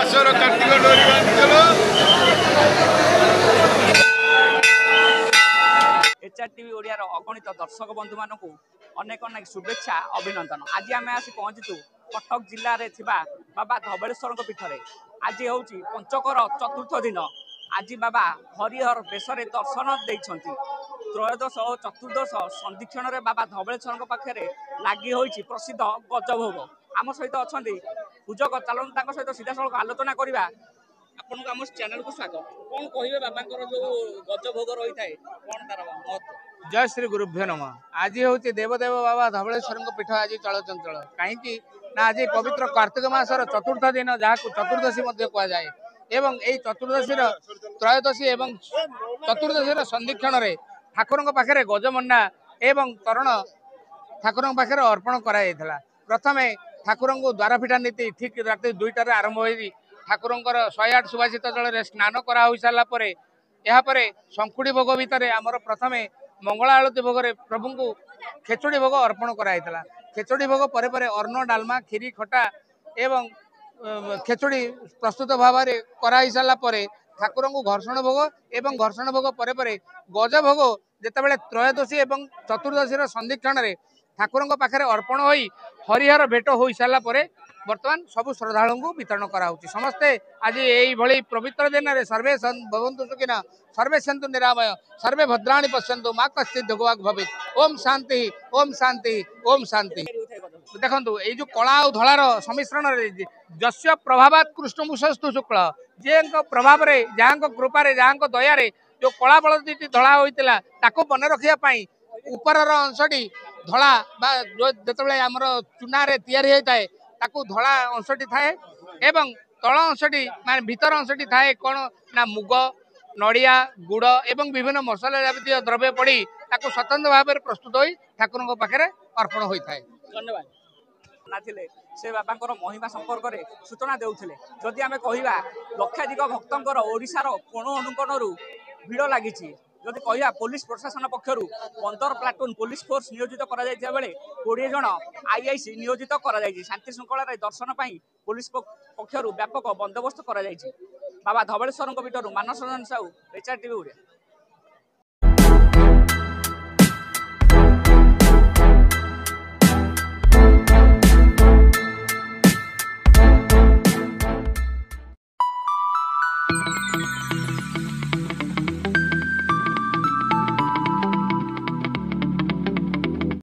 आसर कार्तिक डोरी बांधिदेल। एचआरटीवी ओडियार अगणित दर्शक बंधु मानक अनेक अनेक शुभेच्छा अभिनंदन। आज आम आसी पहुंचीचु कटक जिले में बाबा धबलेश्वर पीठ में। आज हूँ पंचकर चतुर्थ दिन। आज बाबा हरिहर बेश दर्शन देइछंती। त्रयोदश और चतुर्दश संदीक्षण में बाबा धबलेश्वर पाखे लगी होइछि प्रसिद्ध गजभोग। आम सहित अच्छा पूजक चलता सहित सीधा सड़क आलोचना करवा। आपन को आम चैनल को स्वागत। कौन कहे बाबा जो गजभोग रही है कौन तार महत्व? जय श्री गुरुभ्यो नमः। आज हूँ देवदेव बाबा धबलेश्वर पीठ आज चलचंचल कहीं आज पवित्र कार्तिक मासर चतुर्थ दिन जहाँ चतुर्दशी कहुए एवं यही चतुर्दशी त्रयोदशी एवं चतुर्दशी संदीक्षण में ठाकुर पाखे गजमंडा एवं तरण ठाकुर पाखे अर्पण कराइला। प्रथम ठाकुर को द्वार फिटा नीति ठीक राति 2टार आरंभ हो ठाकुर 108 सुभाषित जल स्नान कराई सारापर यापर शंकुड़ी भोग भितर आमर प्रथम मंगला आलती भोग प्रभु को खेचुड़ी भोग अर्पण कराइला। खेचुड़ी भोग पर अन्न डालमा खीरी खटा एवं खेचुड़ी प्रस्तुत भाव में कराई सारापर ठाकुर को घर्षण भोग एवं घर्षण भोग पर गज भोग जितेबाला त्रयोदशी एवं चतुर्दशी संदीक्षण में ठाकुर पाखे अर्पण हो हरिहर भेट हो सारापर बर्तमान सबु श्रद्धालु को वितरण कराउछि। समस्ते आज यही पवित्र दिन में सर्वे भवन्तु सुखिनः सर्वे सन्तु निरामय सर्वे भद्राणि पश्यन्तु मा कश्चित् दुःखभाग् भवेत्। ओम शांति ओम शांति ओम शांति। देखंतु ये जो कला और धलार सम्मिश्रण जस्य प्रभावात कृष्णमुषस्तु शुक्ल जे प्रभाव रे जहाँ कृपा जहाँ दया जो कला बलदी धला होता ताको मन रखापी उपरर अंशटी धला जो आमर चूना तैयारी होता है ताकू धला अंशटी थाए एवं तल अंशटी माने भीतर अंशटी थाए कौन ना मुग नड़िया गुड़ एवं विभिन्न मसला जातीय द्रव्य पड़ी ताकू स्वतंत्र भाव में प्रस्तुत हो ठाकुर पाखे अर्पण होता है। धन्यवाद। से बाबा महिमा संपर्क में सूचना देउथिले। जदि आमे कहिबा लक्षाधिक भक्तंकर ओडिशार कोण अनुकोणरू भिड़ लगी। जदि कहिबा पुलिस प्रशासन पक्षर 15 प्लाटून पुलिस फोर्स नियोजित करा जायतिबा बेले 20 जन आईआईसी नियोजित करा जायछि। शांति श्रृंखला दर्शन पाई पुलिस पक्षर व्यापक बंदोबस्त करा जायछि। बाबा धबलेश्वर पीठर मानस रंजन साहू, एचआरटीवी ओडिया।